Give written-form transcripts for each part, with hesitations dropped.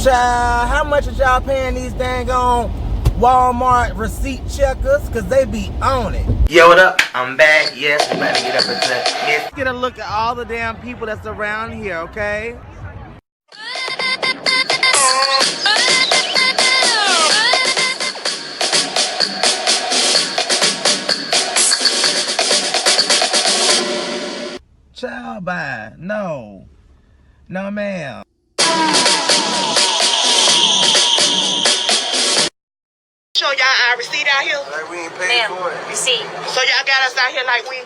Child, how much is y'all paying these dang on Wal-mart receipt checkers? Cause they be on it. Yo, what up? I'm back. Yes, we about to get up into this. Get a look at all the damn people that's around here, okay? Child, bye. No. No, ma'am. Show y'all our receipt out here. Like we ain't paying for it. Receipt. So y'all got us out here like we.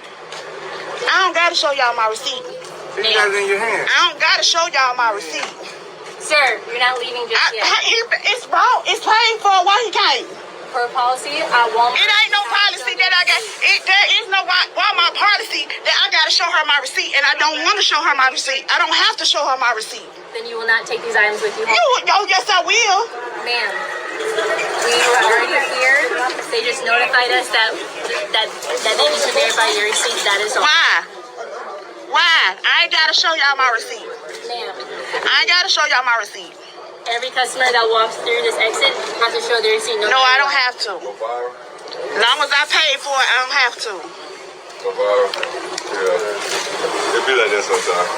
I don't gotta show y'all my receipt. You got it in your hand. I don't gotta show y'all my receipt. Sir, you're not leaving just yet. It's wrong. It's paid for. Why he can't? Per policy, I won't. It ain't no policy that I got. There is no Walmart policy that I gotta show her my receipt, and I don't want to show her my receipt. I don't have to show her my receipt. Then you will not take these items with you home. Yes, I will. Ma'am, we were already here. They just notified us that they need to verify your receipt. That is all. Why? I ain't gotta show y'all my receipt. Ma'am, I ain't gotta show y'all my receipt. every customer that walks through this exit has to show their receipt. No, I don't have to. As long as I paid for it, I don't have to. Yeah. It be like that sometimes.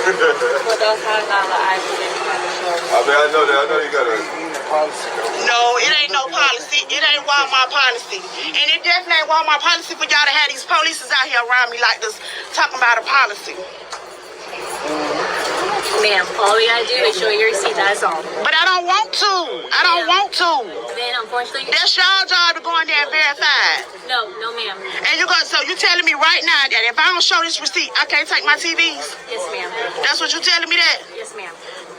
Well, those $5 items that you have to show. I mean, I know that. I know you got a policy. No, it ain't no policy. It ain't Walmart policy. And it definitely ain't Walmart policy for y'all to have these police out here around me like this talking about a policy. Ma'am, all we gotta do is show your receipt, that's all. But I don't want to. I don't want to. Then, unfortunately... That's y'all job to go in there and verify it. No, ma'am. And so you telling me right now that if I don't show this receipt, I can't take my TVs? Yes, ma'am. That's what you telling me that? Yes, ma'am.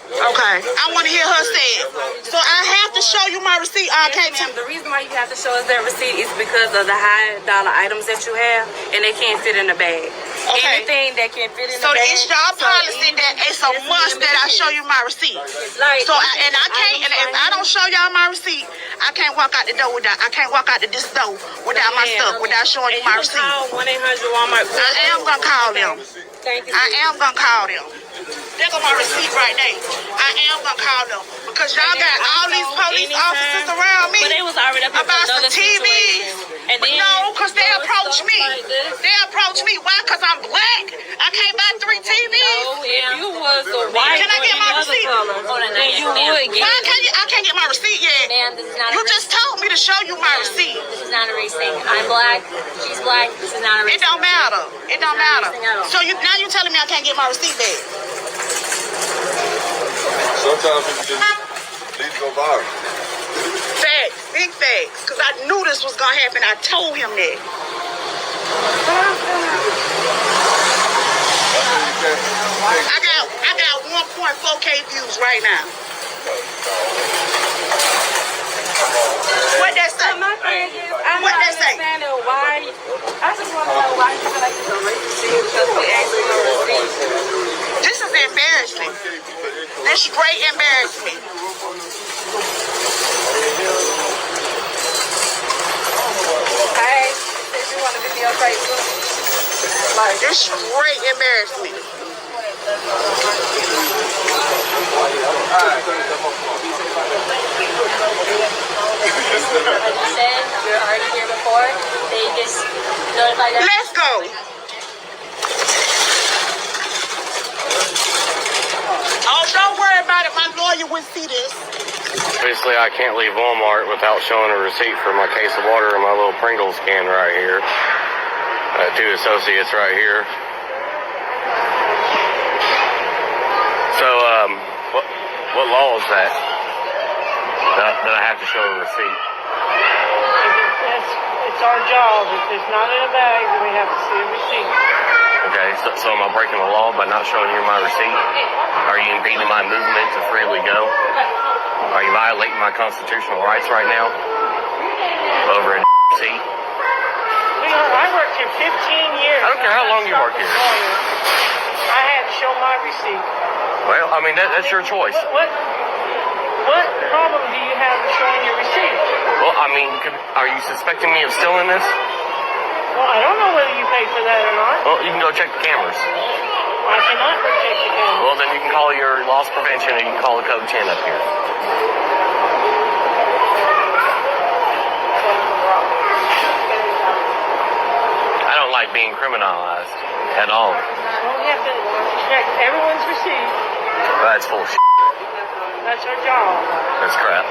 Okay. I want to hear her say it. So I have to show you my receipt. I can't Yes, ma'am. The reason why you have to show us that receipt is because of the high dollar items that you have, and they can't fit in the bag. Okay. Anything that can fit in So the bag. it's y'all policy that it's a must that I show you my receipt. Like, So I can't, and if I don't show y'all my receipt, I can't walk out the door without. I can't walk out this door without my stuff, without showing you my receipt. Call 1-800-Walmart. I am gonna call them. Thank you. I am gonna call them. There go my receipt right there. I am gonna call them because y'all got all these police officers around me. But they was already up about some another TVs. situation. And then No, because they approach me. like this. They approach me. Why? Because I'm black. I can't buy 3 TVs. No, if you was a white Can I or get any my other receipt? color, Hold on, then you ma'am. would get Why I can't get my receipt yet? Ma'am, this is not You a race. just told me to show you my receipt. This is not a race thing. I'm black. She's black. This is not a race It don't thing. matter. It don't Not matter. anything at all. So now you telling me I can't get my receipt back? sometimes people just need to go viral. Facts, big facts. Because I knew this was gonna happen. I told him that. I got 1.4K views right now. What that say? my thing is, I'm What not they say? understanding why. I just want to know why you feel like it's a racist thing because we actually know receipts. This is embarrassing. This straight embarrassed me. Hey, since you want to videotape too. Like, This straight embarrassed me. Like you said, we were already here before. They just notified us. Let's go. Oh, don't worry about it. My lawyer would see this. Obviously, I can't leave Walmart without showing a receipt for my case of water and my little Pringles can right here. 2 associates right here. So, what law is that? That I have to show a receipt? It's our job. If it's not in a bag, then we have to see a receipt. Okay, so am I breaking the law by not showing you my receipt? Are you impeding my movement to freely go? Are you violating my constitutional rights right now? Over a seat? I worked here 15 years. I don't care how long you work here. I had to show my receipt. Well, I mean, that's your choice. What problem do you have with showing your receipt? Well, I mean, are you suspecting me of stealing this? Well, I don't know whether you paid for that or not. Well, you can go check the cameras. I cannot protect the gun. Well, then you can call your loss prevention and you can call the code 10 up here. I don't like being criminalized at all. Well, we have to check everyone's receipt. That's full shit. That's our job. That's crap.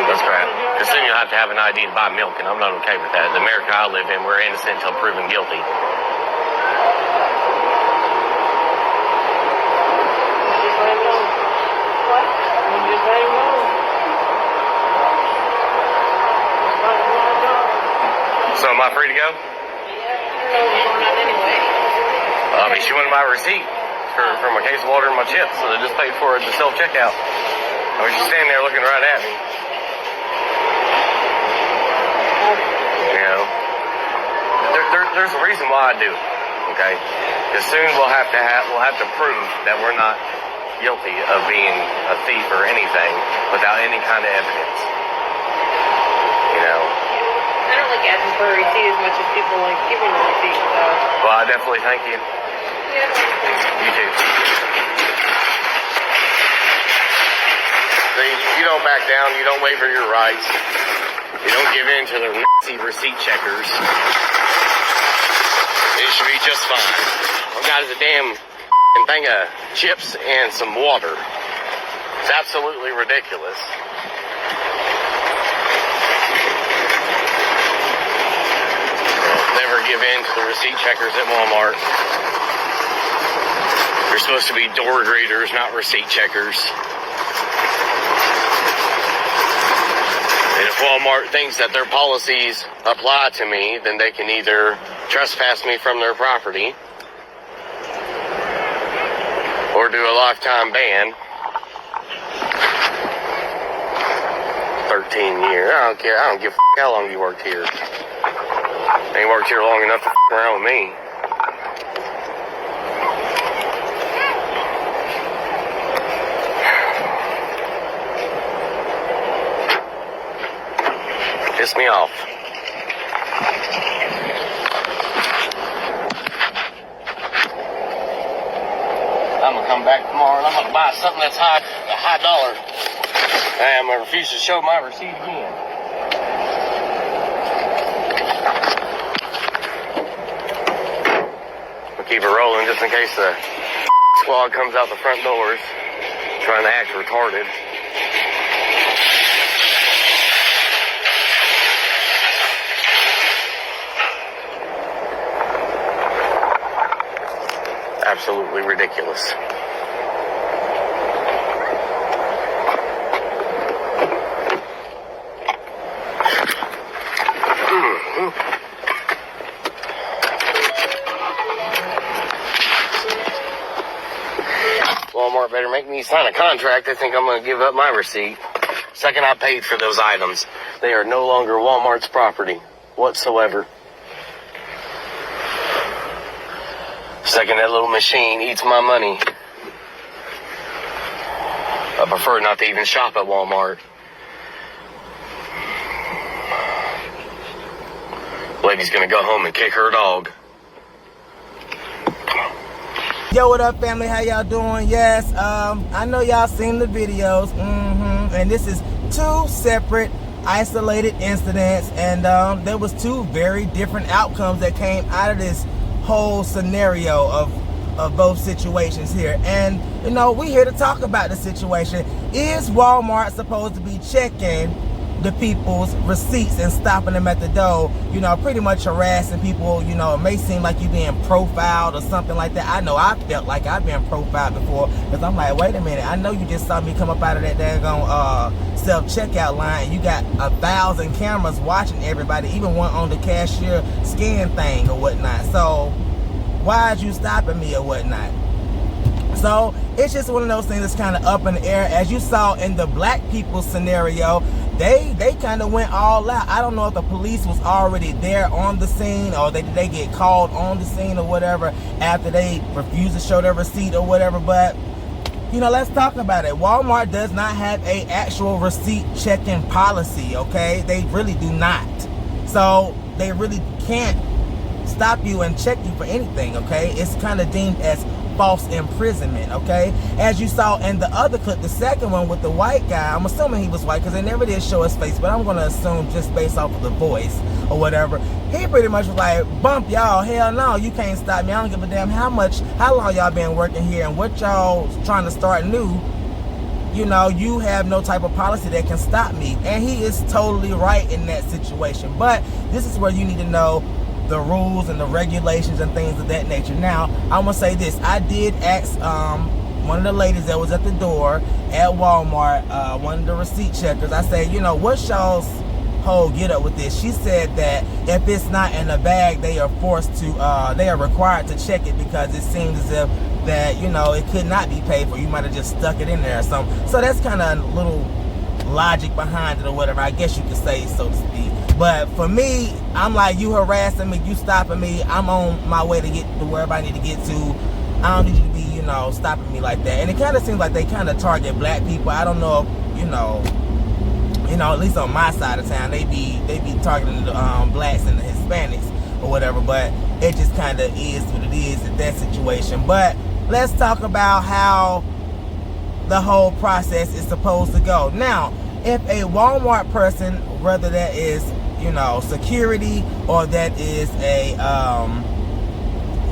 That's crap. Because then you'll have to have an ID to buy milk, and I'm not okay with that. The America I live in, we're innocent until proven guilty. Just let him know. What? Just let him know. So am I free to go? Yeah, I don't know what's going on anyway. I mean, she wanted my receipt for my case of water and my chips, so they just paid for it at the self-checkout. I was just standing there looking right at me. You know, there's a reason why I do it, okay? Because soon we'll have to prove that we're not guilty of being a thief or anything without any kind of evidence. You know. I don't like asking for a receipt as much as people like giving a receipt, so. Well, I definitely thank you. Yeah. You too. See, you don't back down. You don't waiver your rights. You don't give in to the Nazi receipt checkers. It should be just fine. All I got is a damn thing of chips and some water. It's absolutely ridiculous. Never give in to the receipt checkers at Walmart. They're supposed to be door greeters, not receipt checkers. And if Walmart thinks that their policies apply to me, then they can either trespass me from their property or do a lifetime ban. 13 years. I don't care. I don't give a how long you worked here. You ain't worked here long enough to around with me. Piss me off. I'm gonna come back tomorrow and I'm gonna buy something that's a high dollar. And I'm gonna refuse to show my receipt again. We'll keep it rolling just in case the squad comes out the front doors trying to act retarded. Absolutely ridiculous. Walmart better make me sign a contract. They think I'm going to give up my receipt. Second I paid for those items, they are no longer Walmart's property whatsoever. Second that little machine eats my money, I prefer not to even shop at Walmart. Lady's gonna go home and kick her dog. Yo, what up, family? How y'all doing? Yes, I know y'all seen the videos, and this is two separate isolated incidents, and there was two very different outcomes that came out of this whole scenario of both situations here. And you know, we here to talk about the situation. Is Walmart supposed to be checking the people's receipts and stopping them at the door, you know, pretty much harassing people? You know, it may seem like you're being profiled or something like that. I know I felt like I've been profiled before, because I'm like, wait a minute, I know you just saw me come up out of that daggone self-checkout line. You got 1,000 cameras watching everybody, even one on the cashier scan thing or whatnot. So why is you stopping me or whatnot? So it's just one of those things that's kind of up in the air. As you saw in the black people scenario, they kind of went all out. I don't know if the police was already there on the scene, or they get called on the scene or whatever after they refused to show their receipt or whatever. But you know, let's talk about it. Walmart does not have a actual receipt checking policy, okay? They really do not. So they really can't stop you and check you for anything, okay? It's kind of deemed as false imprisonment, okay? As you saw in the other clip, the second one with the white guy, I'm assuming he was white because they never did show his face, but I'm going to assume just based off of the voice or whatever, he pretty much was like, bump y'all, hell no, you can't stop me. I don't give a damn how long y'all been working here and what y'all trying to start new. You know, you have no type of policy that can stop me. And he is totally right in that situation. But this is where you need to know the rules and the regulations and things of that nature. Now, I'm gonna say this. I did ask one of the ladies that was at the door at Walmart, one of the receipt checkers, I said, you know, what's y'all's whole get up with this? She said that if it's not in a bag, they are forced to, they are required to check it because it seems as if that, you know, it could not be paid for. You might have just stuck it in there or something. So that's kind of a little logic behind it or whatever, I guess you could say, so to speak. But for me, I'm like, you harassing me, you stopping me, I'm on my way to get to wherever I need to get to. I don't need you to be, you know, stopping me like that. And it kind of seems like they kind of target black people. I don't know if, you know, at least on my side of town, they be targeting the blacks and the Hispanics or whatever. But it just kind of is what it is in that situation. But let's talk about how the whole process is supposed to go. Now, if a Walmart person, whether that is, you know, security or that is a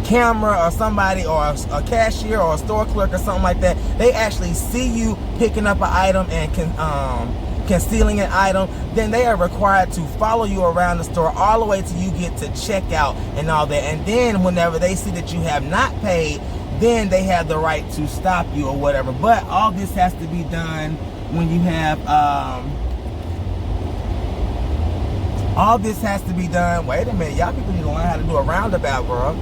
camera or somebody or a cashier or a store clerk or something like that, they actually see you picking up an item and concealing an item, then they are required to follow you around the store all the way till you get to checkout and all that. And then whenever they see that you have not paid, then they have the right to stop you or whatever. But all this has to be done when you have all this has to be done, wait a minute, y'all people need to learn how to do a roundabout, bro,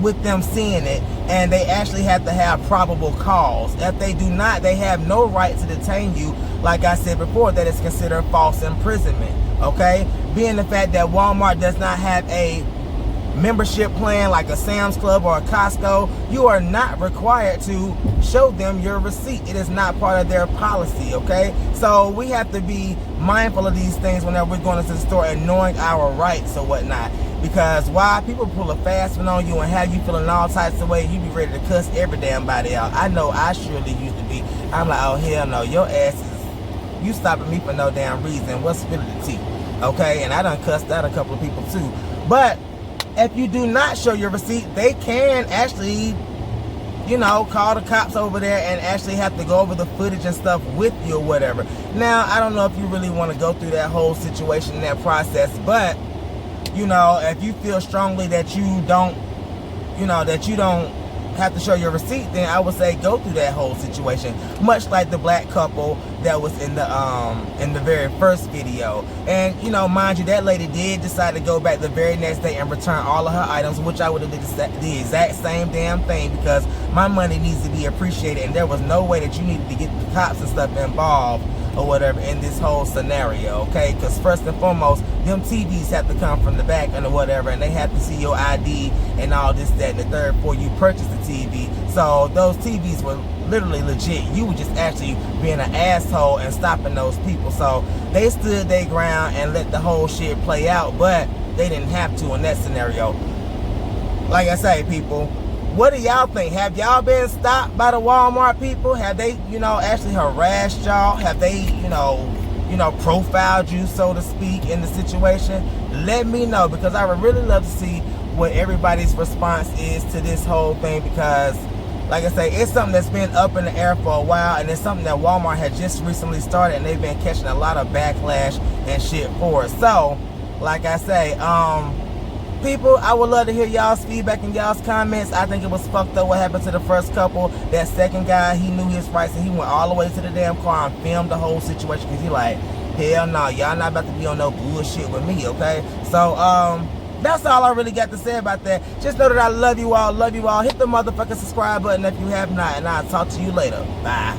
with them seeing it, and they actually have to have probable cause. If they do not, they have no right to detain you. Like I said before, that is considered false imprisonment, okay? Being the fact that Walmart does not have a membership plan like a Sam's Club or a Costco, you are not required to show them your receipt. It is not part of their policy, okay? So we have to be mindful of these things whenever we're going to the store and knowing our rights or whatnot. Because why people pull a fast one on you and have you feeling all types of ways, you be ready to cuss every damn body out. I know I surely used to be. I'm like, oh hell no, your ass is, you stopping me for no damn reason. What's really the tea? Okay, and I done cussed out a couple of people too. But if you do not show your receipt, they can actually, you know, call the cops over there and actually have to go over the footage and stuff with you or whatever. Now, I don't know if you really want to go through that whole situation and that process, but, you know, if you feel strongly that you don't, you know, that you don't have to show your receipt, then I would say go through that whole situation. Much like the black couple that was in the very first video. And, you know, mind you, that lady did decide to go back the very next day and return all of her items, which I would have did the exact same damn thing, because my money needs to be appreciated, and there was no way that you needed to get the cops and stuff involved or whatever in this whole scenario, okay? Because first and foremost, them TVs have to come from the back and whatever, and they have to see your ID and all this, that, and the third before you purchase the TV. So those TVs were literally legit. You were just actually being an asshole and stopping those people. So they stood their ground and let the whole shit play out, but they didn't have to in that scenario. Like I say, people, what do y'all think? Have y'all been stopped by the Walmart people? Have they, you know, actually harassed y'all? Have they, you know, profiled you, so to speak, in the situation? Let me know, because I would really love to see what everybody's response is to this whole thing, because, like I say, it's something that's been up in the air for a while, and it's something that Walmart had just recently started, and they've been catching a lot of backlash and shit for it. So, like I say, people, I would love to hear y'all's feedback and y'all's comments. I think it was fucked up what happened to the first couple. That second guy, he knew his rights, and he went all the way to the damn car and filmed the whole situation, because he like, hell no, y'all not about to be on no bullshit with me, okay? So, that's all I really got to say about that. Just know that I love you all, love you all. Hit the motherfucking subscribe button if you have not, and I'll talk to you later. Bye.